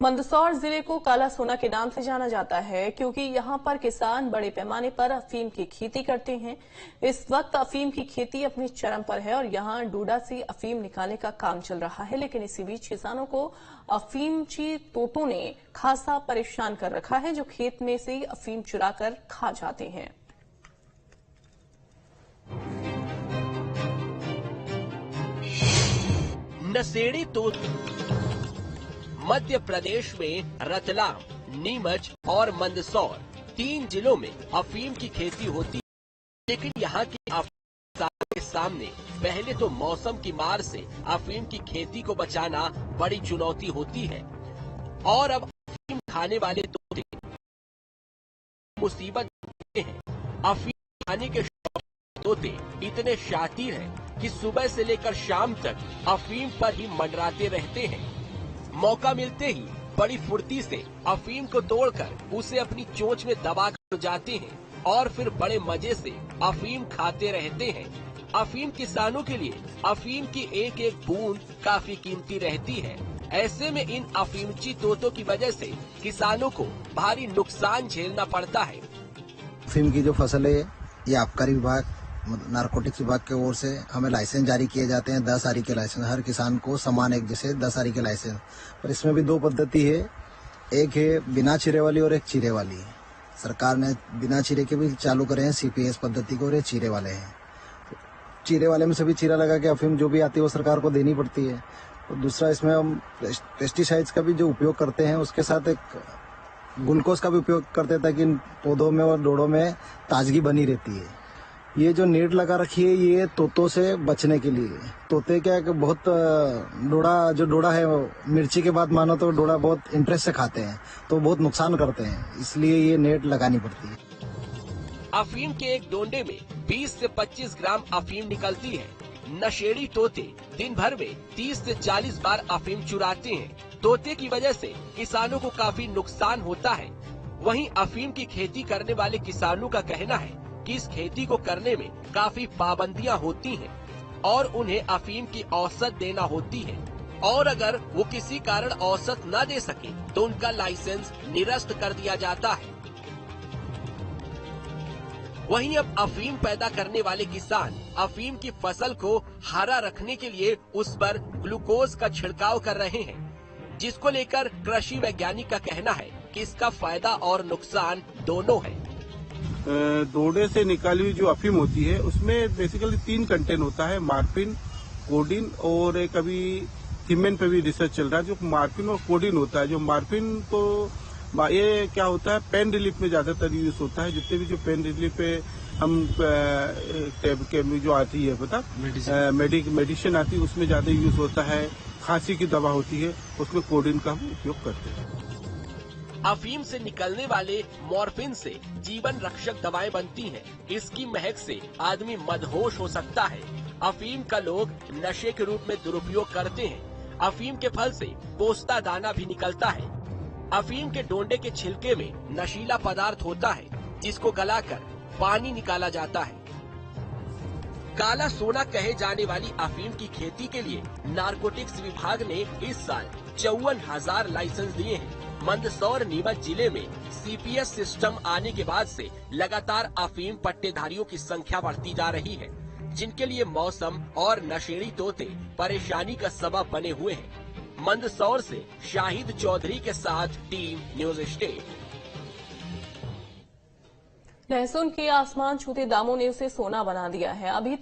मंदसौर जिले को काला सोना के नाम से जाना जाता है क्योंकि यहां पर किसान बड़े पैमाने पर अफीम की खेती करते हैं। इस वक्त अफीम की खेती अपने चरम पर है और यहां डोडा से अफीम निकालने का काम चल रहा है, लेकिन इसी बीच किसानों को अफीमची तोतों ने खासा परेशान कर रखा है, जो खेत में से अफीम चुराकर खा जाते हैं। नशेड़ी तोते मध्य प्रदेश में रतलाम, नीमच और मंदसौर 3 जिलों में अफीम की खेती होती है, लेकिन यहाँ की अफीम के सामने पहले तो मौसम की मार से अफीम की खेती को बचाना बड़ी चुनौती होती है और अब अफीम खाने वाले तोते मुसीबत हैं। अफीम खाने के शौकीन तोते इतने शातिर हैं कि सुबह से लेकर शाम तक अफीम पर ही मंडराते रहते हैं। मौका मिलते ही बड़ी फुर्ती से अफीम को तोड़कर उसे अपनी चोंच में दबाकर जाते हैं और फिर बड़े मजे से अफीम खाते रहते हैं। अफीम किसानों के लिए अफीम की एक एक बूंद काफी कीमती रहती है। ऐसे में इन अफीमची तोतों की वजह से किसानों को भारी नुकसान झेलना पड़ता है। अफीम की जो फसल है ये आबकारी विभाग, नारकोटिक्स विभाग की ओर से हमें लाइसेंस जारी किए जाते हैं। 10 आरी के लाइसेंस हर किसान को समान एक जैसे 10 आरी के लाइसेंस, पर इसमें भी 2 पद्धति है, एक है बिना चीरे वाली और एक चीरे वाली। सरकार ने बिना चीरे के भी चालू करे हैं CPS पद्धति को, और ये चीरे वाले हैं। तो चीरे वाले में से भी चीरा लगा के अफीम जो भी आती है वो सरकार को देनी पड़ती है। और दूसरा इसमें हम पेस्टिसाइड्स का भी जो उपयोग करते हैं उसके साथ एक ग्लूकोज का भी उपयोग करते हैं ताकि इन पौधों में और डोड़ों में ताजगी बनी रहती है। ये जो नेट लगा रखी है ये तोतों से बचने के लिए। तोते क्या है कि बहुत डोड़ा है मिर्ची के बाद मानो तो डोड़ा बहुत इंटरेस्ट से खाते हैं, तो बहुत नुकसान करते हैं, इसलिए ये नेट लगानी पड़ती है। अफीम के एक डोंडे में 20 से 25 ग्राम अफीम निकलती है। नशेड़ी तोते दिन भर में 30 से 40 बार अफीम चुराते हैं। तोते की वजह से किसानों को काफी नुकसान होता है। वहीं अफीम की खेती करने वाले किसानों का कहना है कि इस खेती को करने में काफी पाबंदियां होती हैं और उन्हें अफीम की औसत देना होती है, और अगर वो किसी कारण औसत न दे सके तो उनका लाइसेंस निरस्त कर दिया जाता है। वहीं अब अफीम पैदा करने वाले किसान अफीम की फसल को हरा रखने के लिए उस पर ग्लूकोज का छिड़काव कर रहे हैं, जिसको लेकर कृषि वैज्ञानिक का कहना है कि इसका फायदा और नुकसान दोनों है। डोडे से निकाली हुई जो अफीम होती है उसमें बेसिकली 3 कंटेंट होता है, मार्फिन, कोडिन और एक अभी थिमेन पे भी रिसर्च चल रहा है। जो मार्फिन और कोडिन होता है, जो मार्फिन तो ये क्या होता है पेन रिलीफ में ज्यादातर यूज होता है। जितने भी जो पेन रिलीफ पे हम जो आती है पता मेडिसिन आती है उसमें ज्यादा यूज होता है। खांसी की दवा होती है उसमें कोडिन का हम उपयोग करते हैं। अफीम से निकलने वाले मॉर्फिन से जीवन रक्षक दवाएं बनती हैं। इसकी महक से आदमी मदहोश हो सकता है। अफीम का लोग नशे के रूप में दुरुपयोग करते हैं। अफीम के फल से पोस्ता दाना भी निकलता है। अफीम के डोंडे के छिलके में नशीला पदार्थ होता है, जिसको गलाकर पानी निकाला जाता है। काला सोना कहे जाने वाली अफीम की खेती के लिए नारकोटिक्स विभाग ने इस साल 54,000 लाइसेंस दिए हैं। मंदसौर नीमच जिले में CPS सिस्टम आने के बाद से लगातार अफीम पट्टेधारियों की संख्या बढ़ती जा रही है, जिनके लिए मौसम और नशेड़ी तोते परेशानी का सबब बने हुए हैं। मंदसौर से शाहिद चौधरी के साथ टीम न्यूज स्टेट। लहसुन के आसमान छूते दामों ने उसे सोना बना दिया है। अभी